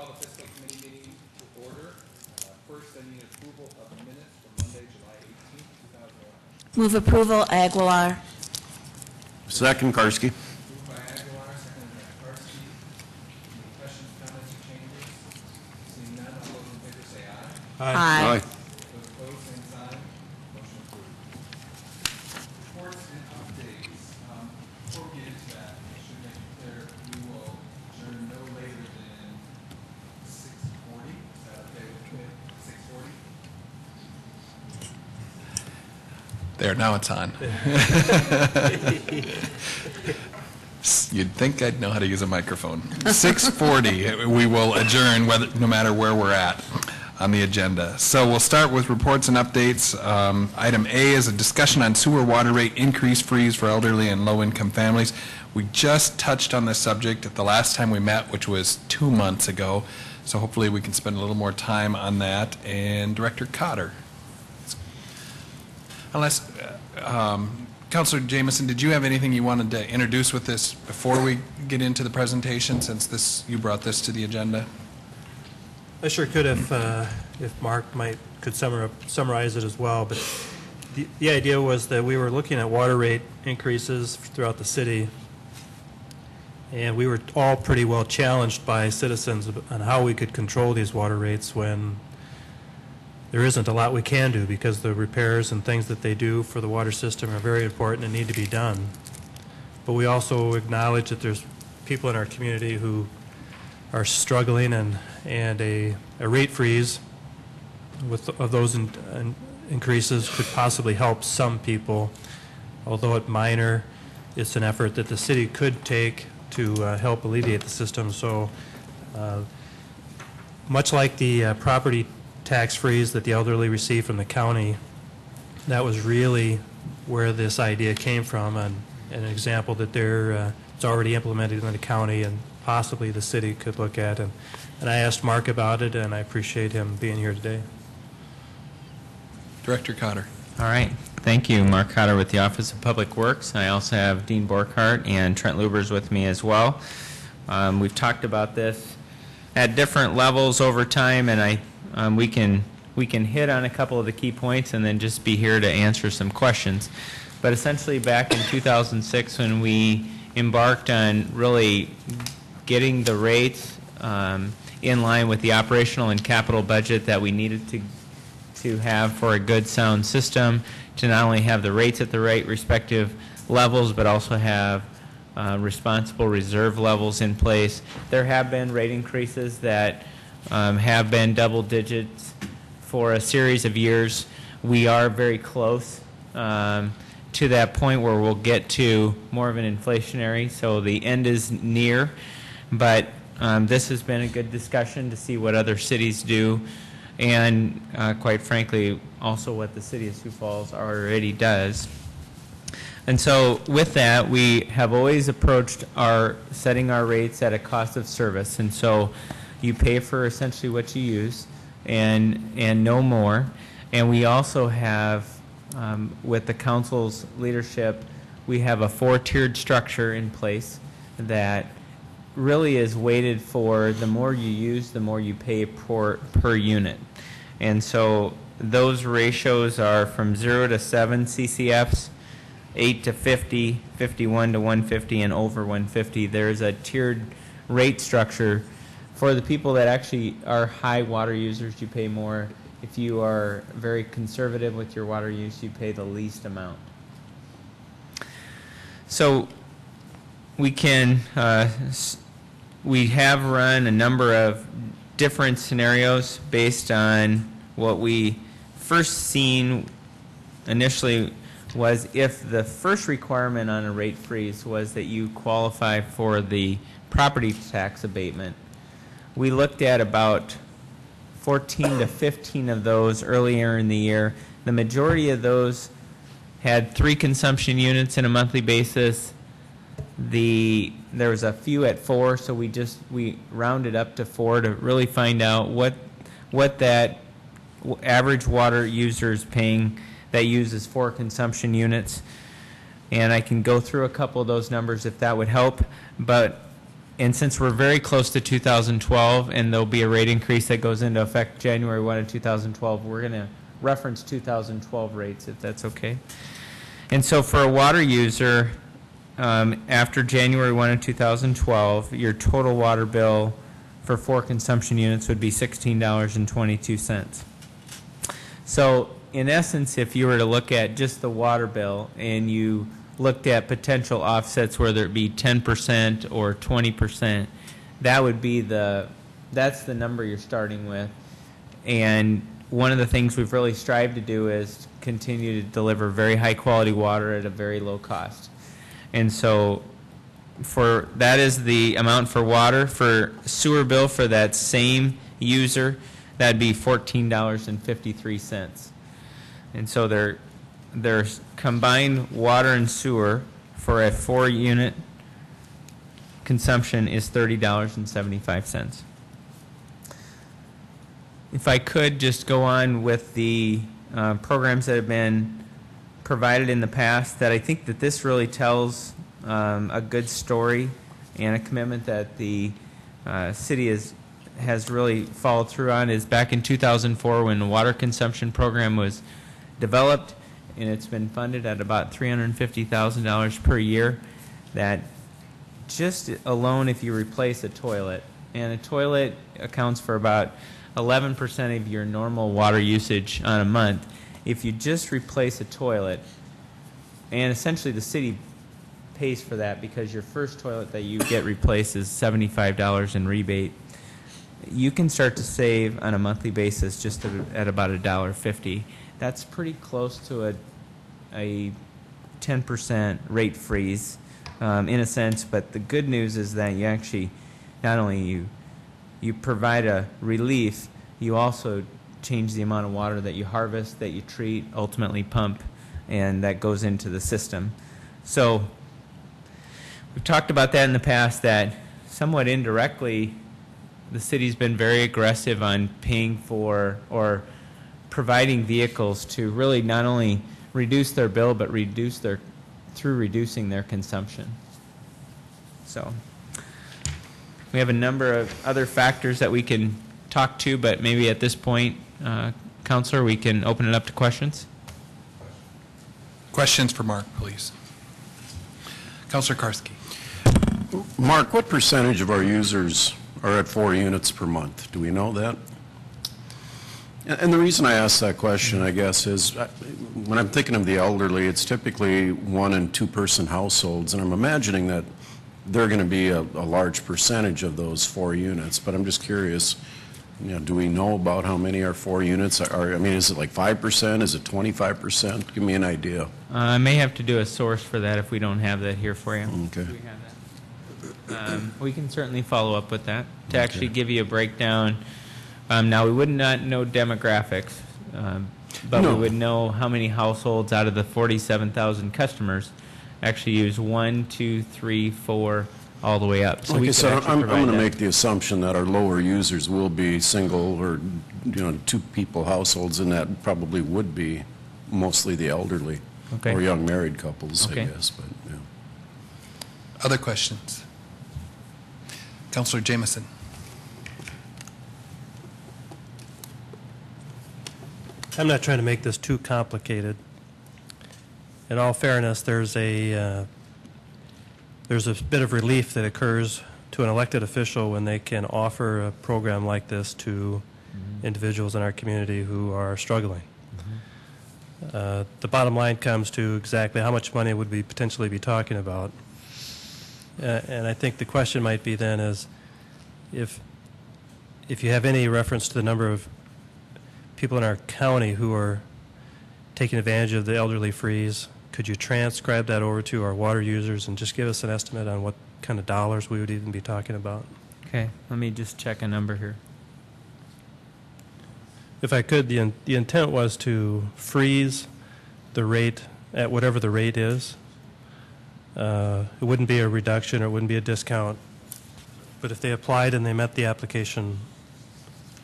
call the Fiscal Committee meeting to order. First, I need approval of the minutes for Monday, July 18th, 2011. Move approval, Aguilar. Second, Karski. Moved by Aguilar, seconded by Karski. Any questions, comments, or changes? Seeing none, all those in favor say aye. Aye. Those opposed, same sign. Motion approved. Reports and updates. Before we get into that, I should make it clear, we will adjourn no later than 6:40. Is that okay with you? 6:40? There, now it's on. You'd think I'd know how to use a microphone. 6:40, we will adjourn no matter where we're at on the agenda. So we'll start with reports and updates. Item A is a discussion on sewer water rate increase freeze for elderly and low-income families. We just touched on this subject at the last time we met, which was 2 months ago. So hopefully we can spend a little more time on that. And Director Cotter. Unless, Councilor Jamison, did you have anything you wanted to introduce with this before we get into the presentation, since you brought this to the agenda? I sure could if Mark could summarize it as well. But the idea was that we were looking at water rate increases throughout the city, and we were all pretty well challenged by citizens on how we could control these water rates when there isn't a lot we can do, because the repairs and things that they do for the water system are very important and need to be done. But we also acknowledge that there's people in our community who are struggling, and a rate freeze of those increases could possibly help some people. Although it's minor, it's an effort that the city could take to help alleviate the system. So much like the property tax freeze that the elderly receive from the county, that was really where this idea came from, and an example that it's already implemented in the county and possibly the city could look at. And I asked Mark about it, and I appreciate him being here today. Director Cotter. All right. Thank you. Mark Cotter with the Office of Public Works. I also have Dean Borkhardt and Trent Lubers with me as well. We've talked about this at different levels over time, and we can hit on a couple of the key points and then just be here to answer some questions. But essentially back in 2006, when we embarked on really getting the rates in line with the operational and capital budget that we needed to have for a good sound system, to not only have the rates at the right respective levels, but also have responsible reserve levels in place. There have been rate increases that have been double digits for a series of years. We are very close to that point where we'll get to more of an inflationary, so the end is near. But this has been a good discussion to see what other cities do, and quite frankly also what the city of Sioux Falls already does. And so with that, we have always approached setting our rates at a cost of service, and so you pay for essentially what you use and no more. And we also have, with the council's leadership, we have a 4-tiered structure in place that really is weighted for the more you use, the more you pay per unit. And so those ratios are from 0 to 7 CCFs, 8 to 50, 51 to 150, and over 150. There's a tiered rate structure. For the people that actually are high water users, you pay more. If you are very conservative with your water use, you pay the least amount. So we have run a number of different scenarios based on what we first seen initially was if the first requirement on a rate freeze was that you qualify for the property tax abatement. We looked at about 14 to 15 of those earlier in the year. The majority of those had 3 consumption units in a monthly basis. There was a few at 4, so we rounded up to 4 to really find out what that average water user is paying that uses 4 consumption units. And I can go through a couple of those numbers if that would help. But And since we're very close to 2012, and there'll be a rate increase that goes into effect January 1 of 2012, we're going to reference 2012 rates, if that's okay. And so for a water user, after January 1 of 2012, your total water bill for 4 consumption units would be $16.22. So in essence, if you were to look at just the water bill and you looked at potential offsets, whether it be 10% or 20%, that would be that's the number you're starting with. And one of the things we've really strived to do is continue to deliver very high quality water at a very low cost. And so that is the amount for water. For sewer bill for that same user, that'd be $14.53. And so their combined water and sewer for a 4-unit consumption is $30.75. If I could just go on with the programs that have been provided in the past, that I think that this really tells a good story and a commitment that the city has really followed through on, is back in 2004 when the water consumption program was developed, and it's been funded at about $350,000 per year. That just alone, if you replace a toilet, and a toilet accounts for about 11% of your normal water usage on a month. If you just replace a toilet, and essentially the city pays for that because your first toilet that you get replaced is $75 in rebate, you can start to save on a monthly basis just at about $1.50. That's pretty close to a 10% rate freeze in a sense, but the good news is that you actually, not only you provide a relief, you also change the amount of water that you harvest, that you treat, ultimately pump, and that goes into the system. So we've talked about that in the past, that somewhat indirectly the city's been very aggressive on paying for or providing vehicles to really not only reduce their bill, but through reducing their consumption. So we have a number of other factors that we can talk to, but maybe at this point, Counselor, we can open it up to questions. Questions for Mark, please. Counselor Karski. Mark, what percentage of our users are at 4 units per month? Do we know that? And the reason I ask that question, I guess, is when I'm thinking of the elderly, it's typically 1- and 2-person households, and I'm imagining that they're going to be a large percentage of those 4 units. But I'm just curious, do we know about how many are 4 units? I mean, is it like 5%? Is it 25%? Give me an idea. I may have to do a source for that if we don't have that here for you. Okay. Do we have that? We can certainly follow up with that to actually give you a breakdown. Now, we would not know demographics, but we would know how many households out of the 47,000 customers actually use 1, 2, 3, 4, all the way up. So okay, so I'm going to make the assumption that our lower users will be single or 2-people households, and that probably would be mostly the elderly or young married couples, I guess. But yeah. Other questions? Councilor Jameson. I'm not trying to make this too complicated. In all fairness, there's a bit of relief that occurs to an elected official when they can offer a program like this to individuals in our community who are struggling. The bottom line comes to exactly how much money would we potentially be talking about. And I think the question might be then is if you have any reference to the number of people in our county who are taking advantage of the elderly freeze, could you transcribe that over to our water users and just give us an estimate on what kind of dollars we would even be talking about? Okay, let me just check a number here. If I could, the intent was to freeze the rate at whatever the rate is. It wouldn't be a reduction, or it wouldn't be a discount. But if they applied and they met the application,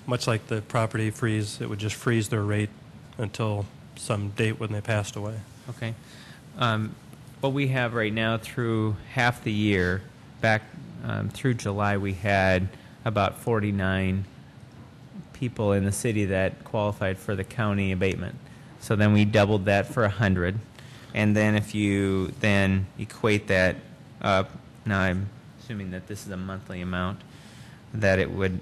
much like the property freeze, it would just freeze their rate until some date when they passed away. Okay. What we have right now through half the year back through July, we had about 49 people in the city that qualified for the county abatement. So then we doubled that for 100. And then if you then equate that up, now I'm assuming that this is a monthly amount, that it would...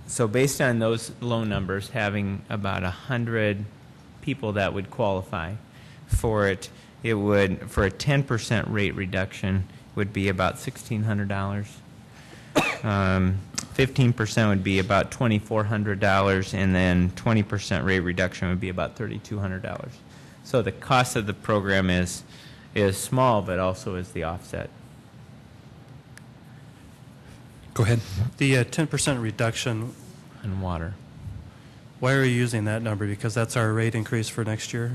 So based on those low numbers, having about 100 people that would qualify for it, it would, for a 10% rate reduction, would be about $1,600. 15% would be about $2,400, and then 20% rate reduction would be about $3,200. So the cost of the program is small, but also is the offset. Go ahead. The 10% reduction, On water. why are you using that number? Because that's our rate increase for next year?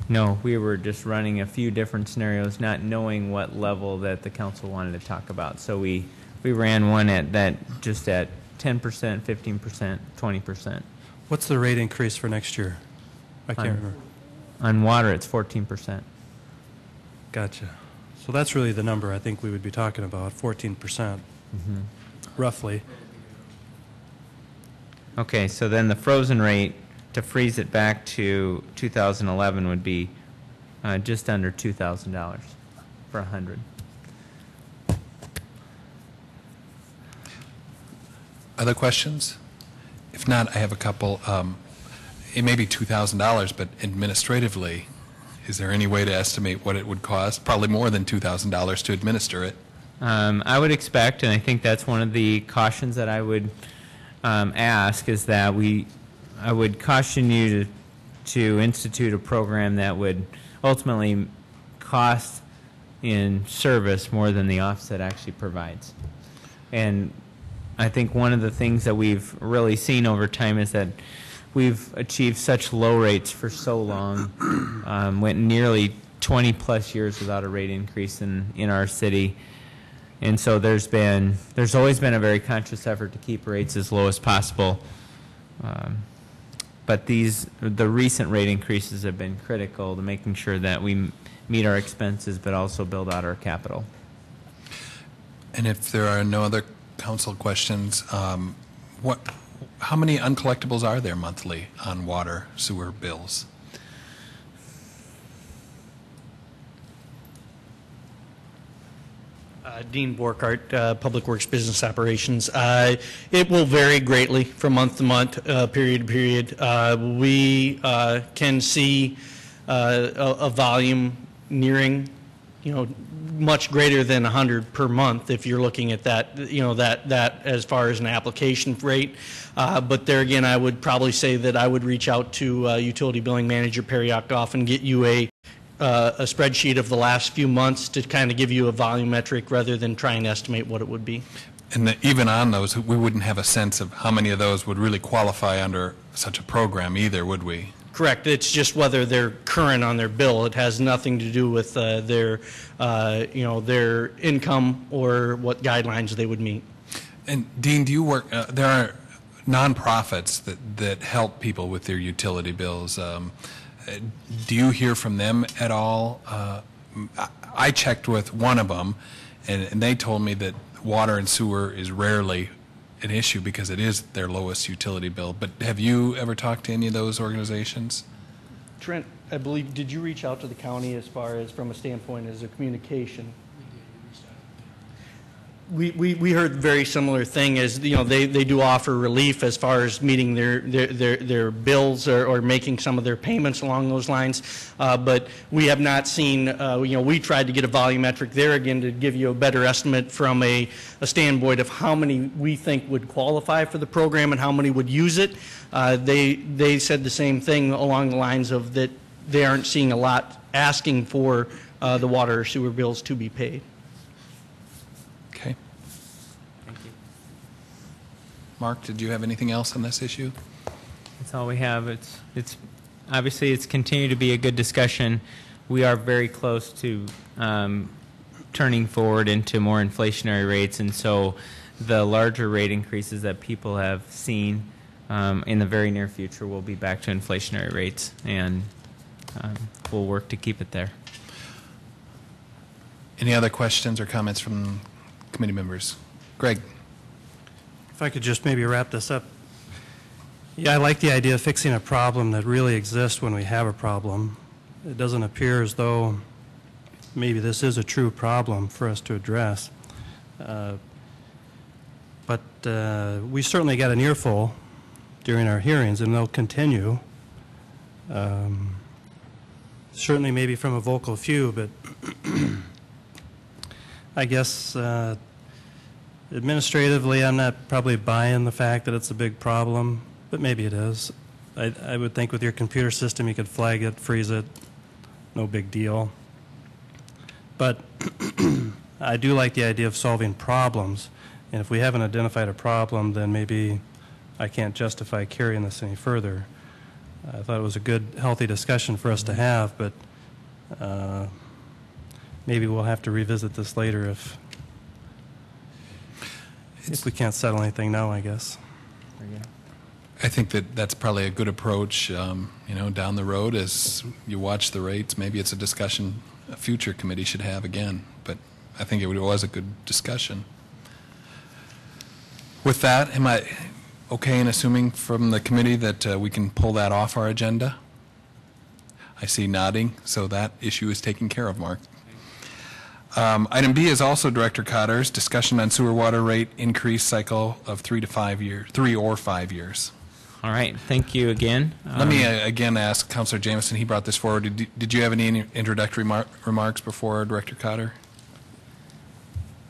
No, we were just running a few different scenarios, not knowing what level that the council wanted to talk about. So we ran one at that, just at 10%, 15%, 20%. What's the rate increase for next year? I can't remember. On water, it's 14%. Gotcha. So that's really the number I think we would be talking about, 14%, roughly. Okay, so then the frozen rate, to freeze it back to 2011, would be just under $2,000 for 100. Other questions? If not, I have a couple. It may be $2,000, but administratively, is there any way to estimate what it would cost? Probably more than $2,000 to administer it. I would expect, and I think that's one of the cautions that I would ask, is that I would caution you to institute a program that would ultimately cost in service more than the offset actually provides. And I think one of the things that we've really seen over time is that we've achieved such low rates for so long, went nearly 20 plus years without a rate increase in our city. And so there's always been a very conscious effort to keep rates as low as possible. But the recent rate increases have been critical to making sure that we meet our expenses but also build out our capital. And if there are no other council questions, how many uncollectibles are there monthly on water, sewer bills? Dean Borkart, Public Works Business Operations. It will vary greatly from month to month, period to period. We can see a volume nearing, much greater than 100 per month if you're looking at that, that as far as an application rate. But there again, I would probably say that I would reach out to utility billing manager Perry Octoff and get you a spreadsheet of the last few months to kind of give you a volumetric rather than trying to estimate what it would be. And even on those, we wouldn't have a sense of how many of those would really qualify under such a program either, would we? Correct. It's just whether they're current on their bill. It has nothing to do with their income or what guidelines they would meet. And Dean, do you work? There are nonprofits that help people with their utility bills. Do you hear from them at all? I checked with one of them, and they told me that water and sewer is rarely an issue because it is their lowest utility bill. But have you ever talked to any of those organizations? Trent, I believe, did you reach out to the county as far as from a standpoint as a communication? We heard very similar thing as, they do offer relief as far as meeting their bills or making some of their payments along those lines. But we have not seen, we tried to get a volumetric there again to give you a better estimate from a standpoint of how many we think would qualify for the program and how many would use it. They said the same thing along the lines of that they aren't seeing a lot asking for the water or sewer bills to be paid. Okay. Thank you. Mark, did you have anything else on this issue? That's all we have. It's obviously it's continued to be a good discussion. we are very close to turning forward into more inflationary rates, and so the larger rate increases that people have seen in the very near future will be back to inflationary rates, and we'll work to keep it there. Any other questions or comments from committee members? Greg? If I could just maybe wrap this up. Yeah, I like the idea of fixing a problem that really exists when we have a problem. It doesn't appear as though maybe this is a true problem for us to address. But we certainly got an earful during our hearings, and they'll continue. Certainly maybe from a vocal few, but I guess administratively I'm not probably buying the fact that it's a big problem, but maybe it is. I would think with your computer system you could flag it, freeze it, no big deal. But I do like the idea of solving problems, and if we haven't identified a problem, then maybe I can't justify carrying this any further. I thought it was a good, healthy discussion for us to have, but maybe we'll have to revisit this later if we can't settle anything now, I guess. I think that's probably a good approach, down the road as you watch the rates. Maybe it's a discussion a future committee should have again, but I think it was a good discussion. With that, am I okay in assuming from the committee that we can pull that off our agenda? I see nodding, so that issue is taken care of, Mark. Item B is also Director Cotter's discussion on sewer water rate increase cycle of 3 or 5 years. All right, thank you again. Let me again ask Councilor Jamison, he brought this forward. Did you have any introductory remarks before Director Cotter?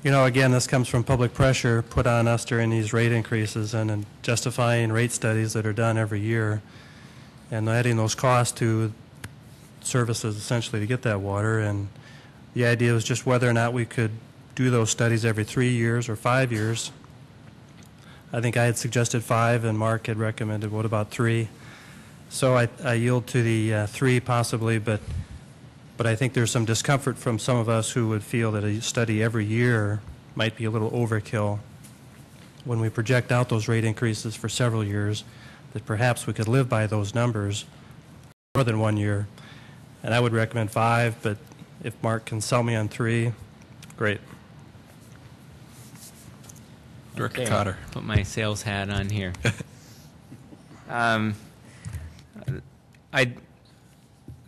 You know, again, this comes from public pressure put on us during these rate increases and justifying rate studies that are done every year and adding those costs to services essentially to get that water. And the idea was just whether or not we could do those studies every 3 years or 5 years. I think I had suggested 5 and Mark had recommended, what about 3? So I yield to the 3 possibly, but I think there's some discomfort from some of us who would feel that a study every year might be a little overkill. When we project out those rate increases for several years, that perhaps we could live by those numbers more than 1 year. And I would recommend 5, but if Mark can sell me on 3, great. Director Okay, Cotter. put my sales hat on here.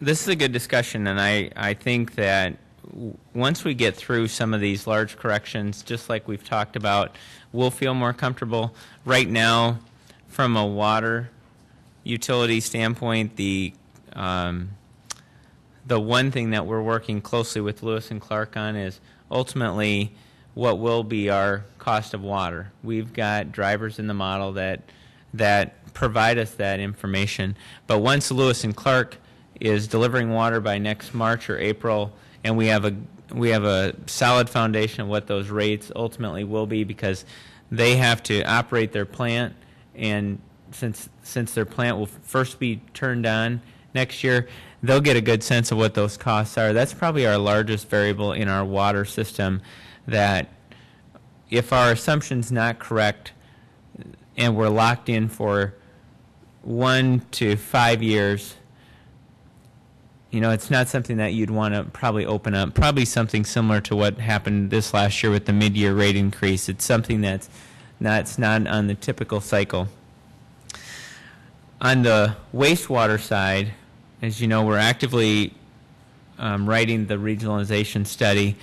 This is a good discussion, and I think that once we get through some of these large corrections, just like we've talked about, we'll feel more comfortable. Right now, from a water utility standpoint, the one thing that we're working closely with Lewis and Clark on is ultimately what will be our cost of water. We've got drivers in the model that provide us that information. But once Lewis and Clark is delivering water by next March or April, and we have a solid foundation of what those rates ultimately will be, because they have to operate their plant, and since their plant will first be turned on next year, they'll get a good sense of what those costs are. That's probably our largest variable in our water system, that if our assumption's not correct and we're locked in for 1 to 5 years, it's not something that you'd want to probably open up. Probably something similar to what happened this last year with the mid-year rate increase. It's something that's not on the typical cycle. On the wastewater side, as you know, we're actively writing the regionalization study,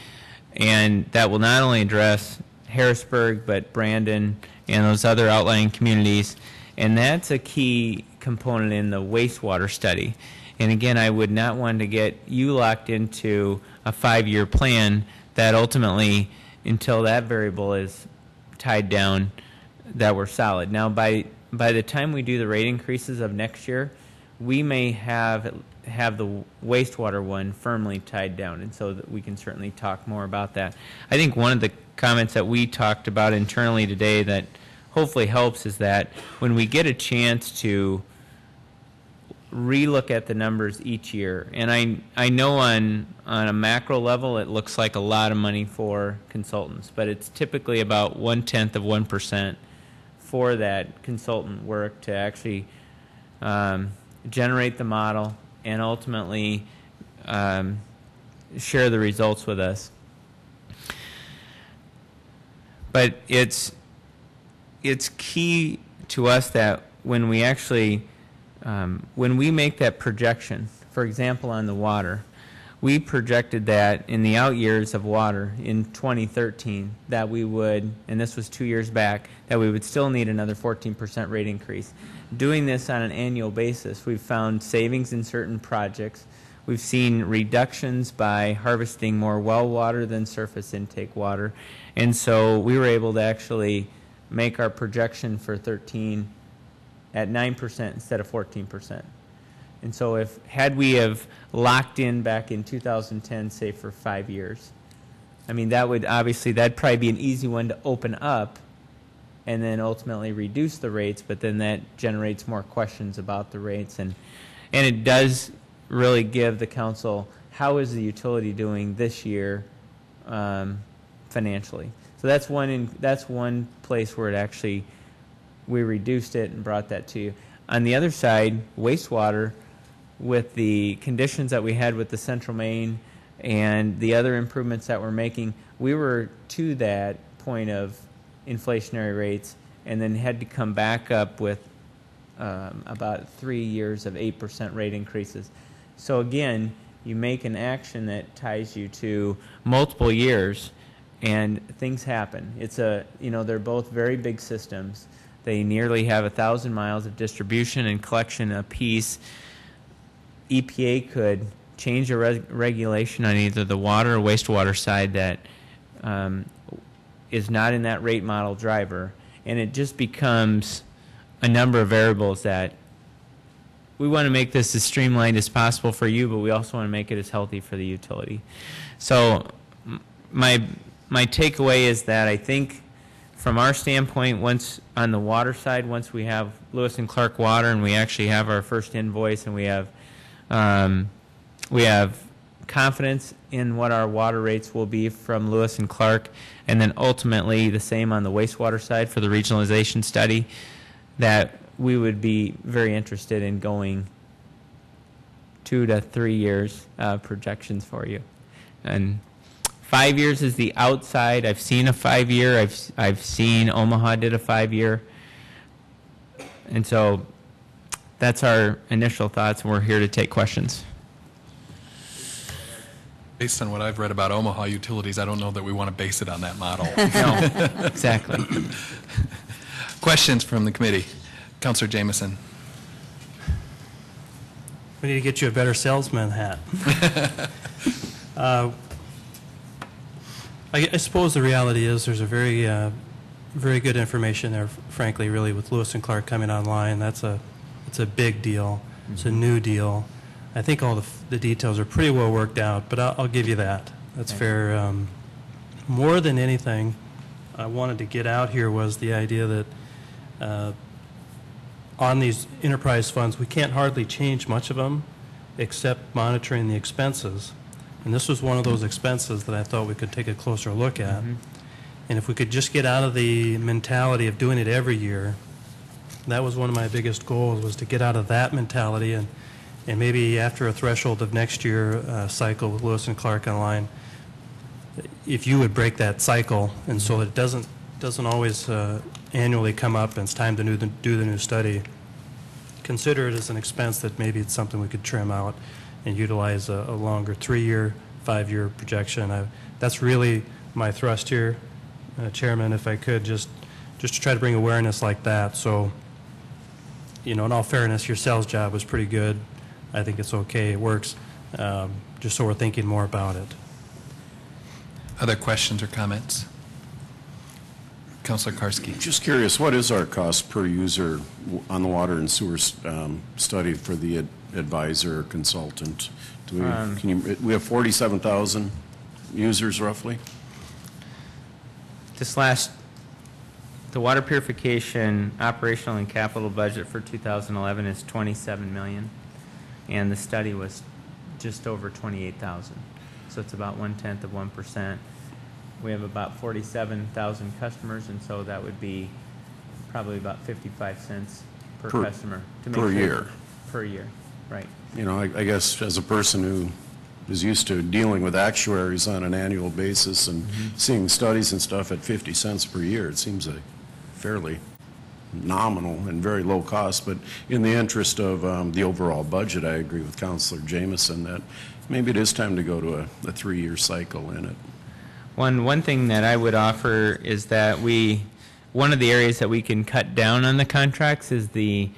and that will not only address Harrisburg, but Brandon and those other outlying communities, and that's a key component in the wastewater study. And again, I would not want to get you locked into a 5-year plan that ultimately, until that variable is tied down, that we're solid. Now, by the time we do the rate increases of next year, we may have the wastewater one firmly tied down, and so that we can certainly talk more about that. I think one of the comments that we talked about internally today that hopefully helps is that when we get a chance to relook at the numbers each year. And I know on a macro level it looks like a lot of money for consultants, but it's typically about 0.1% for that consultant work to actually generate the model and ultimately share the results with us. But it's key to us that when we actually when we make that projection, for example, on the water, we projected that in the out years of water in 2013 that we would, and this was 2 years back, that we would still need another 14% rate increase. Doing this on an annual basis, we've found savings in certain projects. We've seen reductions by harvesting more well water than surface intake water. And so we were able to actually make our projection for 13 at 9% instead of 14%. And so had we have locked in back in 2010, say for 5 years, I mean, that'd probably be an easy one to open up and then ultimately reduce the rates, but then that generates more questions about the rates. And it does really give the council, how is the utility doing this year financially? So that's one place where it actually, we reduced it and brought that to you. On the other side, wastewater, with the conditions that we had with the central main and the other improvements that we're making, we were to that point of inflationary rates and then had to come back up with about 3 years of 8% rate increases. So again, you make an action that ties you to multiple years and things happen. They're both very big systems. They nearly have 1,000 miles of distribution and collection apiece. EPA could change a regulation on either the water or wastewater side that is not in that rate model driver, and it just becomes a number of variables that we want to make this as streamlined as possible for you, but we also want to make it as healthy for the utility. So my takeaway is that I think from our standpoint, once on the water side, once we have Lewis and Clark Water and we actually have our first invoice and we have confidence in what our water rates will be from Lewis and Clark, and then ultimately the same on the wastewater side for the regionalization study, that we would be very interested in going 2 to 3 years projections for you. And 5 years is the outside. I've seen a 5-year. I've seen Omaha did a 5-year. And so that's our initial thoughts, and we're here to take questions. Based on what I've read about Omaha utilities, I don't know that we want to base it on that model. No, exactly. Questions from the committee? Councilor Jamieson. We need to get you a better salesman hat. I suppose the reality is there's a very good information there, frankly, really, with Lewis and Clark coming online. It's a big deal. It's a new deal. I think all the details are pretty well worked out, but I'll give you that. That's fair. More than anything, I wanted to get out here was the idea that on these enterprise funds, we can't hardly change much of them except monitoring the expenses. And this was one of those expenses that I thought we could take a closer look at. Mm-hmm. And if we could just get out of the mentality of doing it every year, that was one of my biggest goals, was to get out of that mentality, and maybe after a threshold of next year cycle with Lewis and Clark online, if you would break that cycle, and so it doesn't always annually come up and it's time to do the new study, consider it as an expense that maybe it's something we could trim out and utilize a longer 3-year, 5-year projection. That's really my thrust here, Chairman, if I could, just to try to bring awareness like that. So, in all fairness, your sales job was pretty good. I think it's okay. It works. Just so we're thinking more about it. Other questions or comments? Councilor Karski. Just curious, what is our cost per user on the water and sewer study for the advisor or consultant? We have 47,000 users roughly? The water purification operational and capital budget for 2011 is $27 million. and the study was just over 28,000. So it's about 1/10%. We have about 47,000 customers, and so that would be probably about 55 cents per customer. Per year. Per year, right. You know, I guess as a person who is used to dealing with actuaries on an annual basis and seeing studies and stuff at 50 cents per year, it seems a fairly nominal and very low cost. But in the interest of the overall budget, I agree with Councilor Jamison that maybe it is time to go to a 3-year cycle in it. One thing that I would offer is that one of the areas that we can cut down on the contracts is the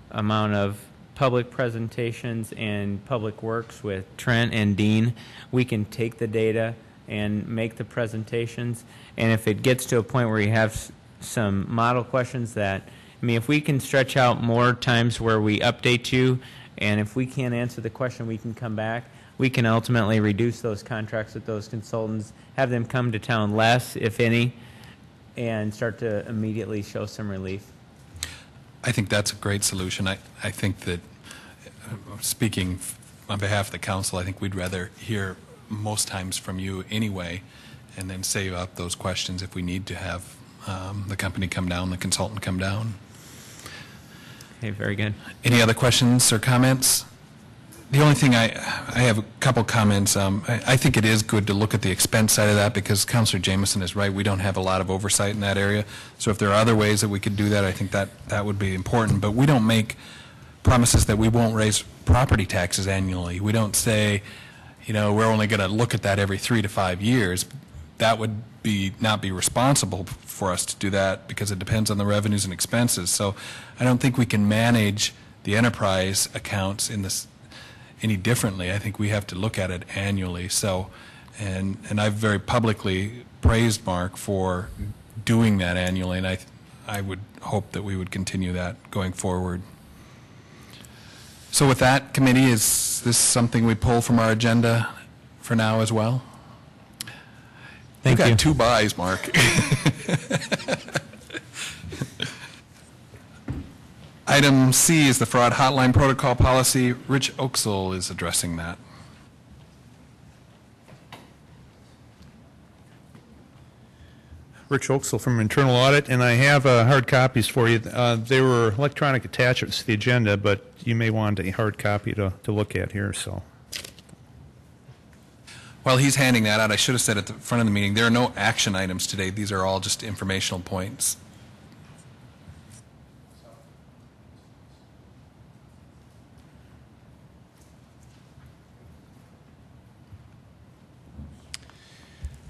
amount of public presentations and public works with Trent and Dean. We can take the data and make the presentations, and if it gets to a point where you have some model questions that, I mean, if we can stretch out more times where we update you, and if we can't answer the question, we can come back. We can ultimately reduce those contracts with those consultants, have them come to town less, if any, and start to immediately show some relief. I think that's a great solution. I think that, speaking on behalf of the council, I think we'd rather hear most times from you anyway, and then save up those questions if we need to have the company come down, the consultant come down. Okay, very good. Any other questions or comments? The only thing I have a couple comments. I think it is good to look at the expense side of that because Councilor Jamison is right. We don't have a lot of oversight in that area. So if there are other ways that we could do that, I think that would be important. But we don't make promises that we won't raise property taxes annually. We don't say, you know, we're only going to look at that every 3 to 5 years. That would not be responsible for us to do that because it depends on the revenues and expenses. So I don't think we can manage the enterprise accounts in this any differently. I think we have to look at it annually. So, and I've very publicly praised Mark for doing that annually, and I would hope that we would continue that going forward. So with that, committee, is this something we pull from our agenda for now as well? Thank you. You've got 2 buys, Mark. Item C is the fraud hotline protocol policy. Rich Oaksall is addressing that. Rich Oaksall from Internal Audit, and I have hard copies for you. They were electronic attachments to the agenda, but you may want a hard copy to look at here. So, While he's handing that out, I should have said at the front of the meeting, there are no action items today. These are all just informational points.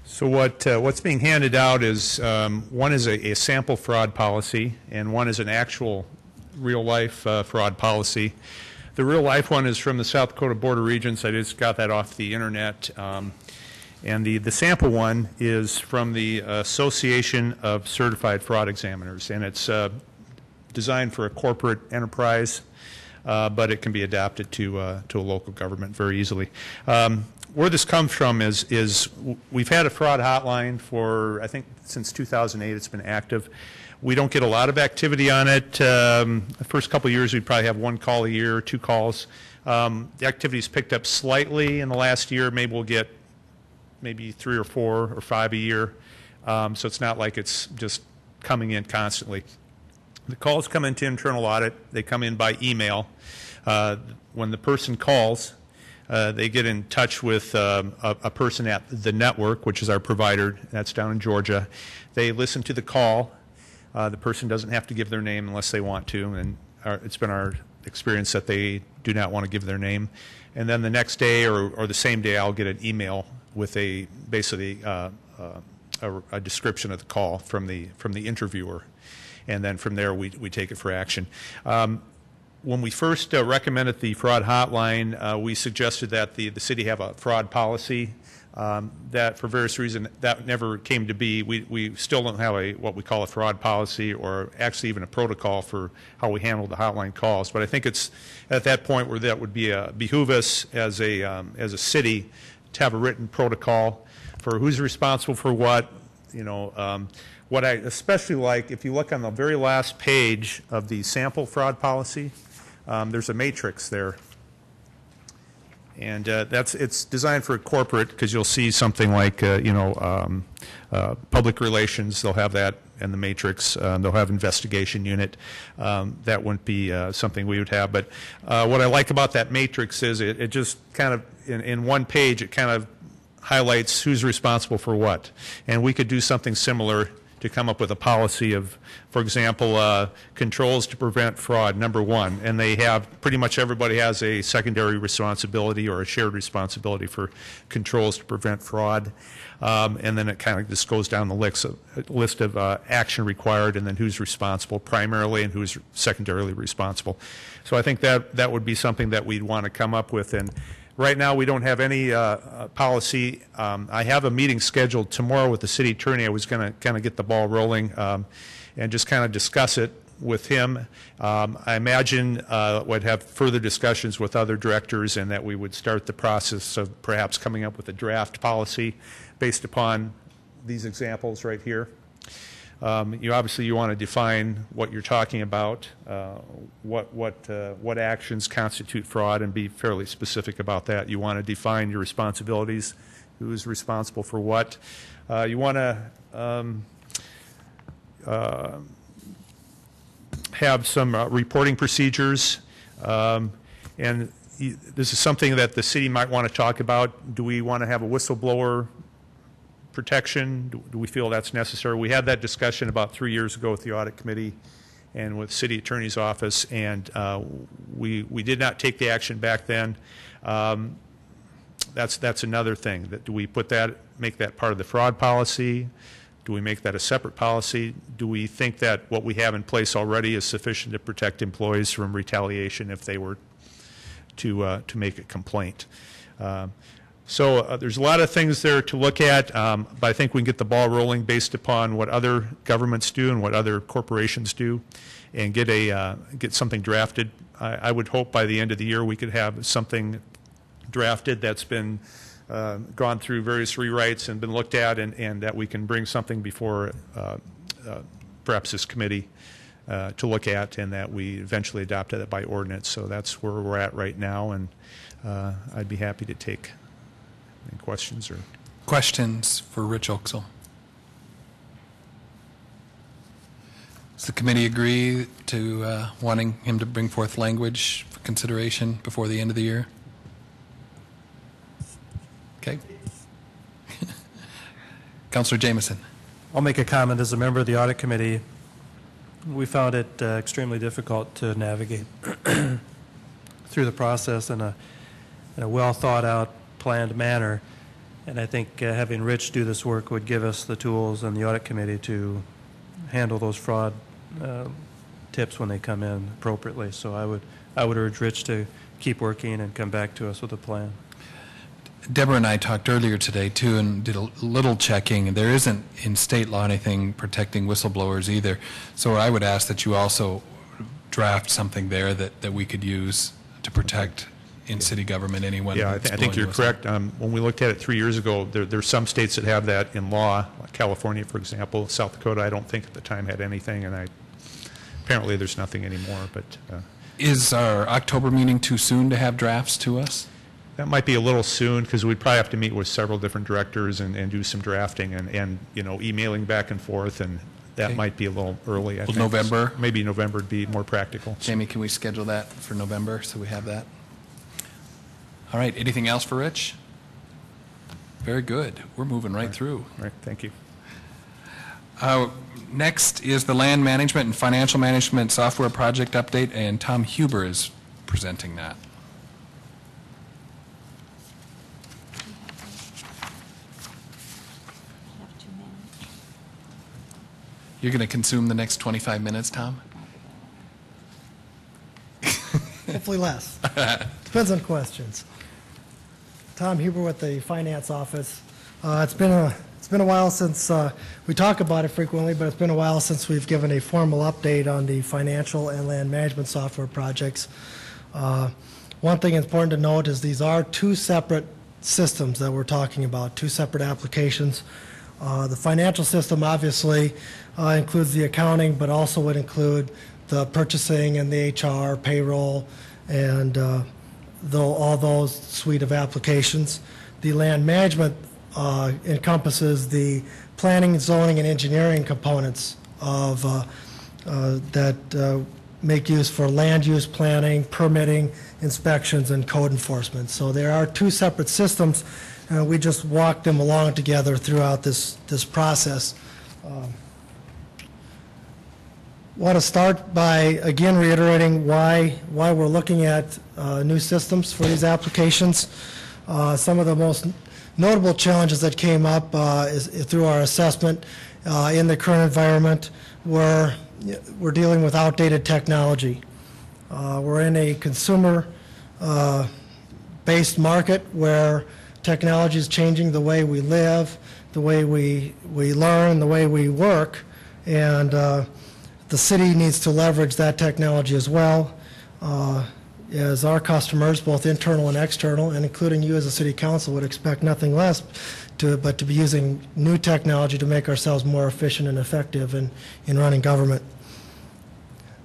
So what's being handed out is one is a sample fraud policy, and one is an actual real-life fraud policy. The real-life one is from the South Dakota Board of Regents. I just got that off the internet. And the sample one is from the Association of Certified Fraud Examiners, and it's designed for a corporate enterprise, but it can be adapted to a local government very easily. Where this comes from is we've had a fraud hotline for, I think, since 2008. It's been active. We don't get a lot of activity on it. The first couple of years, we'd probably have 1 call a year, 2 calls. The activity's picked up slightly in the last year. Maybe we'll get maybe 3 or 4 or 5 a year. So it's not like it's just coming in constantly. The calls come into internal audit. They come in by email. When the person calls, they get in touch with a person at the network, which is our provider. That's down in Georgia. They listen to the call. The person doesn't have to give their name unless they want to, and it's been our experience that they do not want to give their name. And then the next day or the same day, I'll get an email with basically a description of the call from the interviewer, and then from there we take it for action. When we first recommended the fraud hotline, we suggested that the city have a fraud policy. That, for various reasons, that never came to be. We still don't have what we call a fraud policy, or actually even a protocol for how we handle the hotline calls. But I think it's at that point where that would behoove us as a city to have a written protocol for who's responsible for what. You know, what I especially like, if you look on the very last page of the sample fraud policy, there's a matrix there. And it's designed for corporate, because you'll see something like, public relations, they'll have that in the matrix. They'll have investigation unit. That wouldn't be something we would have. But what I like about that matrix is it just kind of, in one page, it kind of highlights who's responsible for what. And we could do something similar to come up with a policy of, for example, controls to prevent fraud, number one. And they have, pretty much everybody has a secondary responsibility or a shared responsibility for controls to prevent fraud. And then it kind of just goes down the list of action required, and then who's responsible primarily and who's secondarily responsible. So I think that would be something that we'd want to come up with. And right now, we don't have any policy. I have a meeting scheduled tomorrow with the city attorney. I was going to kind of get the ball rolling and just kind of discuss it with him. I imagine we'd have further discussions with other directors, and that we would start the process of perhaps coming up with a draft policy based upon these examples right here. Obviously you want to define what you're talking about, what actions constitute fraud, and be fairly specific about that. You want to define your responsibilities, who is responsible for what. You want to have some reporting procedures, and this is something that the city might want to talk about. Do we want to have a whistleblower protection? Do we feel that's necessary? We had that discussion about 3 years ago with the audit committee and with city attorney's office, and we did not take the action back then. That's another thing. That do we make that part of the fraud policy? Do we make that a separate policy? Do we think that what we have in place already is sufficient to protect employees from retaliation if they were to make a complaint? So there's a lot of things there to look at, but I think we can get the ball rolling based upon what other governments do and what other corporations do, and get something drafted. I would hope by the end of the year we could have something drafted that's been gone through various rewrites and been looked at, and that we can bring something before perhaps this committee to look at, and that we eventually adopt it by ordinance. So that's where we're at right now, and I'd be happy to take any questions or Questions for Rich Oaksall? Does the committee agree to wanting him to bring forth language for consideration before the end of the year? Okay. Councilor Jameson. I'll make a comment. As a member of the audit committee, we found it extremely difficult to navigate through the process in a well thought out, planned manner. And I think having Rich do this work would give us the tools and the audit committee to handle those fraud tips when they come in appropriately. So I would urge Rich to keep working and come back to us with a plan. Deborah and I talked earlier today, too, and did a little checking. There isn't in state law anything protecting whistleblowers either. So I would ask that you also draft something there that we could use to protect in city government anyone. Yeah, I think you're correct. When we looked at it 3 years ago, there's some states that have that in law, like California, for example. South Dakota, I don't think at the time had anything, and apparently there's nothing anymore. But is our October meeting too soon to have drafts to us? that might be a little soon, because we'd probably have to meet with several different directors and do some drafting and emailing back and forth, and that Okay. might be a little early, I think. November? Maybe November would be more practical. Jamie, can we schedule that for November so we have that? All right, anything else for Rich? Very good. We're moving right through. All right, thank you. Next is the Land Management and Financial Management Software Project Update, and Tom Huber is presenting that. You're going to consume the next 25 minutes, Tom? Hopefully less. Depends on questions. Tom Huber with the Finance Office. It's been a while since we talk about it frequently, but it's been a while since we've given a formal update on the financial and land management software projects. One thing important to note is these are two separate systems that we're talking about, two separate applications. The financial system obviously includes the accounting, but also would include the purchasing and the HR, payroll, and all those suite of applications. The land management encompasses the planning, zoning, and engineering components of that make use for land use planning, permitting, inspections, and code enforcement. So there are two separate systems, and we just walk them along together throughout this process. Want to start by again reiterating why we're looking at new systems for these applications. Some of the most notable challenges that came up is through our assessment in the current environment. We're dealing with outdated technology. We're in a consumer-based market where technology is changing the way we live, the way we learn, the way we work, and the city needs to leverage that technology as well as our customers, both internal and external, and including you as a city council, would expect nothing less but to be using new technology to make ourselves more efficient and effective in running government.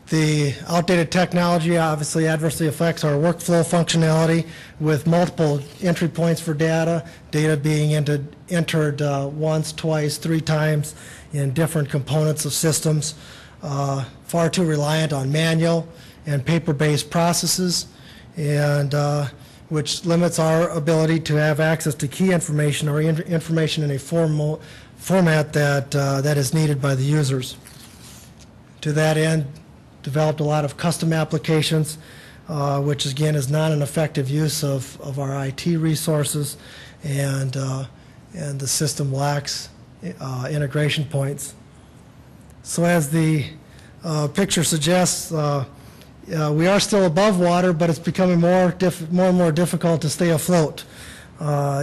The outdated technology obviously adversely affects our workflow functionality with multiple entry points for data being entered once, twice, 3 times in different components of systems, far too reliant on manual and paper-based processes, and which limits our ability to have access to key information or information in a format that is needed by the users. To that end, developed a lot of custom applications, which again is not an effective use of our IT resources, and the system lacks integration points. So as the picture suggests, we are still above water, but it's becoming more and more difficult to stay afloat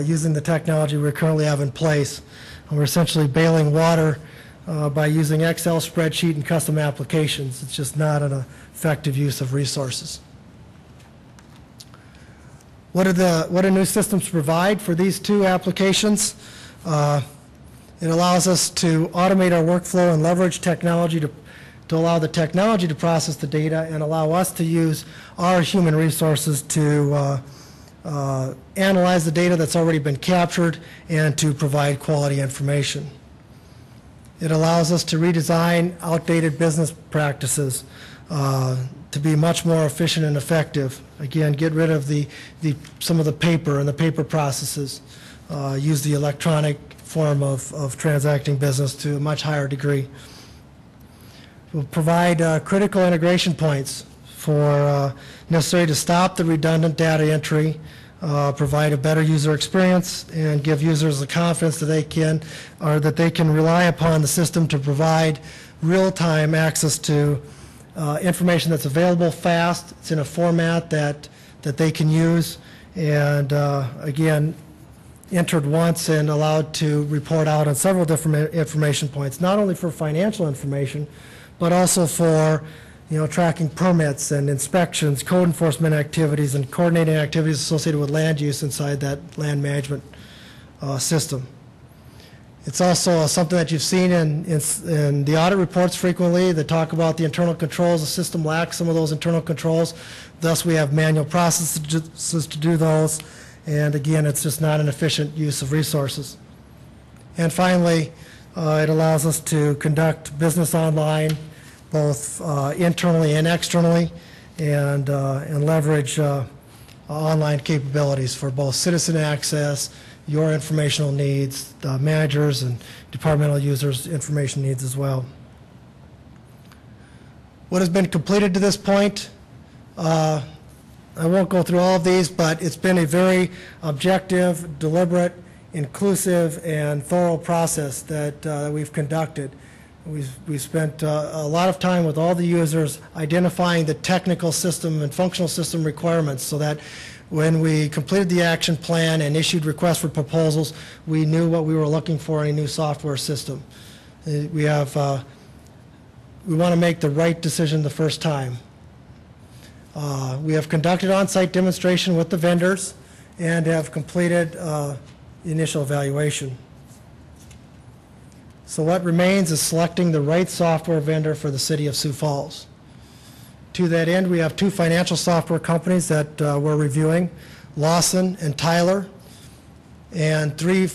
using the technology we currently have in place. And we're essentially bailing water by using Excel spreadsheet and custom applications. It's just not an effective use of resources. What do new systems provide for these two applications? It allows us to automate our workflow and leverage technology to allow the technology to process the data and allow us to use our human resources to analyze the data that's already been captured and to provide quality information. It allows us to redesign outdated business practices to be much more efficient and effective. Again, get rid of some of the paper and the paper processes. Use the electronic form of transacting business to a much higher degree. We'll provide critical integration points for necessary to stop the redundant data entry, provide a better user experience, and give users the confidence that they can rely upon the system to provide real-time access to information that's available fast. It's in a format that they can use, and again, entered once and allowed to report out on several different information points, not only for financial information, but also for tracking permits and inspections, code enforcement activities, and coordinating activities associated with land use inside that land management system. It's also something that you've seen in the audit reports frequently that talk about the internal controls. The system lacks some of those internal controls. Thus, we have manual processes to do those. And again, it's just not an efficient use of resources. And finally, it allows us to conduct business online, both internally and externally, and leverage online capabilities for both citizen access, your informational needs, managers and departmental users' information needs as well. What has been completed to this point? I won't go through all of these, but it's been a very objective, deliberate, inclusive, and thorough process that we've conducted. We've spent a lot of time with all the users identifying the technical system and functional system requirements so that when we completed the action plan and issued requests for proposals, we knew what we were looking for in a new software system. We want to make the right decision the first time. We have conducted on-site demonstration with the vendors and have completed the initial evaluation. So what remains is selecting the right software vendor for the city of Sioux Falls. To that end, we have 2 financial software companies that we're reviewing, Lawson and Tyler, and 3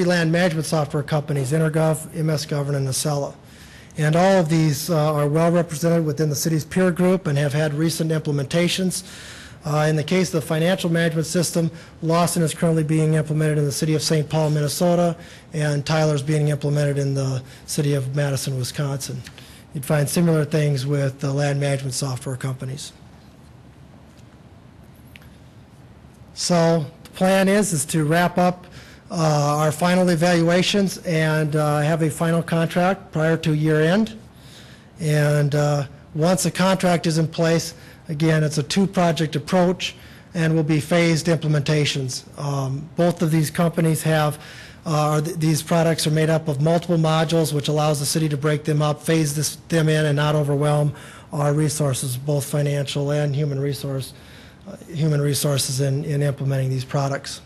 land management software companies, Intergov, MSGovern, and Acela. And all of these are well represented within the city's peer group and have had recent implementations. In the case of the financial management system, Lawson is currently being implemented in the city of St. Paul, Minnesota, and Tyler is being implemented in the city of Madison, Wisconsin. You'd find similar things with the land management software companies. So the plan is to wrap up our final evaluations and have a final contract prior to year end. And once a contract is in place, again, it's a 2-project approach and will be phased implementations. Both of these companies have, these products are made up of multiple modules, which allows the city to break them up, phase them in, and not overwhelm our resources, both financial and human resources in implementing these products.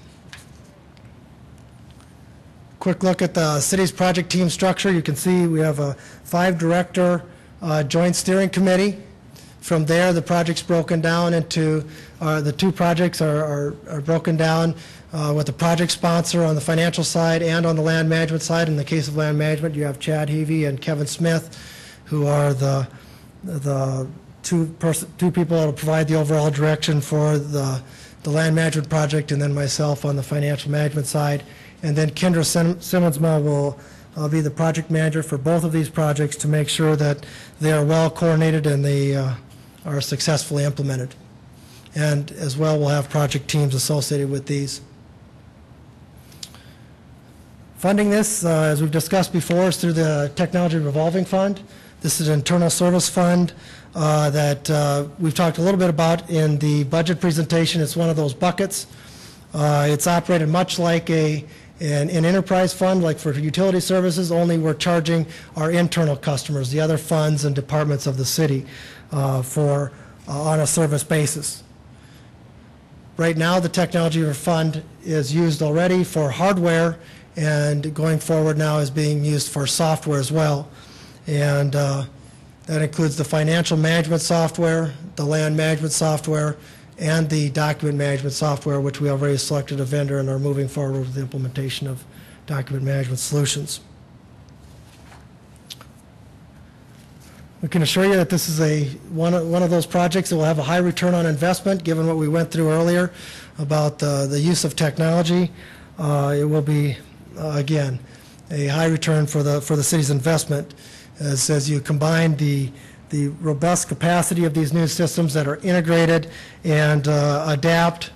Quick look at the city's project team structure. You can see we have a 5-director joint steering committee. From there, the project's broken down into, the 2 projects are broken down with the project sponsor on the financial side and on the land management side. In the case of land management, you have Chad Heavey and Kevin Smith, who are the two people that will provide the overall direction for the land management project, and then myself on the financial management side. And then Kendra Simmonsma will be the project manager for both of these projects to make sure that they are well coordinated and they are successfully implemented. And as well, we'll have project teams associated with these. Funding this, as we've discussed before, is through the Technology Revolving Fund. This is an internal service fund that we've talked a little bit about in the budget presentation. It's one of those buckets. It's operated much like an enterprise fund, like for utility services, only we're charging our internal customers, the other funds and departments of the city, on a service basis. Right now, the technology fund is used already for hardware, and going forward now is being used for software as well. And that includes the financial management software, the land management software, and the document management software, which we already selected a vendor and are moving forward with the implementation of document management solutions. We can assure you that this is one of those projects that will have a high return on investment, given what we went through earlier about the use of technology. It will be, again, a high return for the city's investment, as you combine the robust capacity of these new systems that are integrated and adapt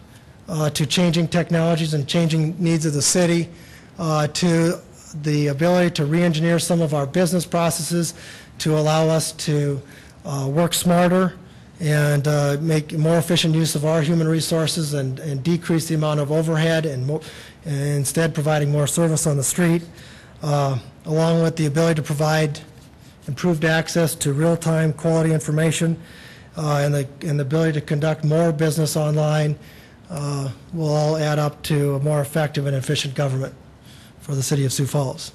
to changing technologies and changing needs of the city, to the ability to re-engineer some of our business processes to allow us to work smarter and make more efficient use of our human resources and decrease the amount of overhead and instead providing more service on the street, along with the ability to provide improved access to real-time quality information and the ability to conduct more business online will all add up to a more effective and efficient government for the city of Sioux Falls.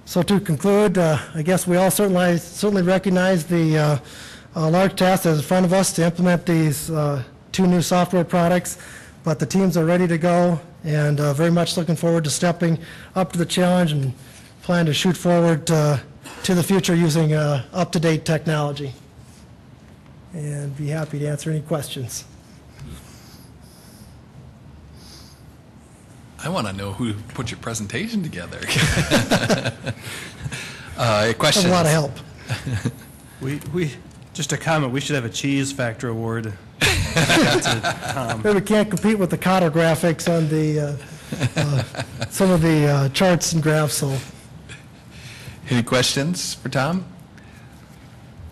So to conclude, I guess we all certainly recognize the large task that is in front of us to implement these 2 new software products, but the teams are ready to go and very much looking forward to stepping up to the challenge and plan to shoot forward to the future using up-to-date technology. And be happy to answer any questions. I want to know who put your presentation together. Questions? A lot of help. We just a comment, we should have a cheese factor award. We can't compete with the Cotter graphics on the some of the charts and graphs. So, Any questions for Tom?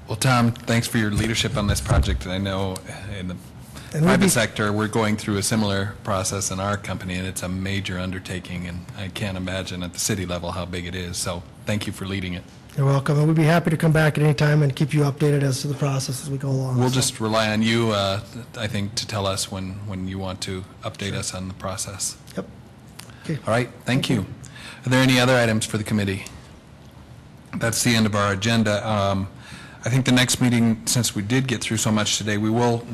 Well, Tom, thanks for your leadership on this project. And I know in the private sector, we're going through a similar process in our company, and it's a major undertaking, and I can't imagine at the city level how big it is. So thank you for leading it. You're welcome, and we'd be happy to come back at any time and keep you updated as to the process as we go along. We'll just rely on you, I think, to tell us when you want to update us on the process. Yep. Okay. All right, thank you. Are there any other items for the committee? That's the end of our agenda. I think the next meeting, since we did get through so much today, we will,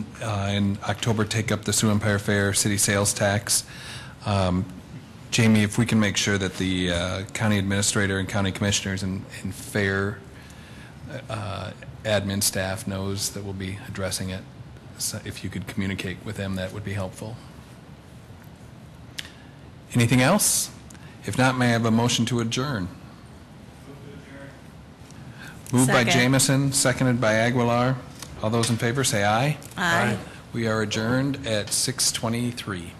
in October, take up the Sioux Empire Fair city sales tax. Jamie, if we can make sure that the county administrator and county commissioners and fair admin staff knows that we'll be addressing it, so if you could communicate with them, that would be helpful. Anything else? If not, may I have a motion to adjourn? Moved by Second. Jamison, seconded by Aguilar. All those in favor say aye. Aye. We are adjourned at 6:23.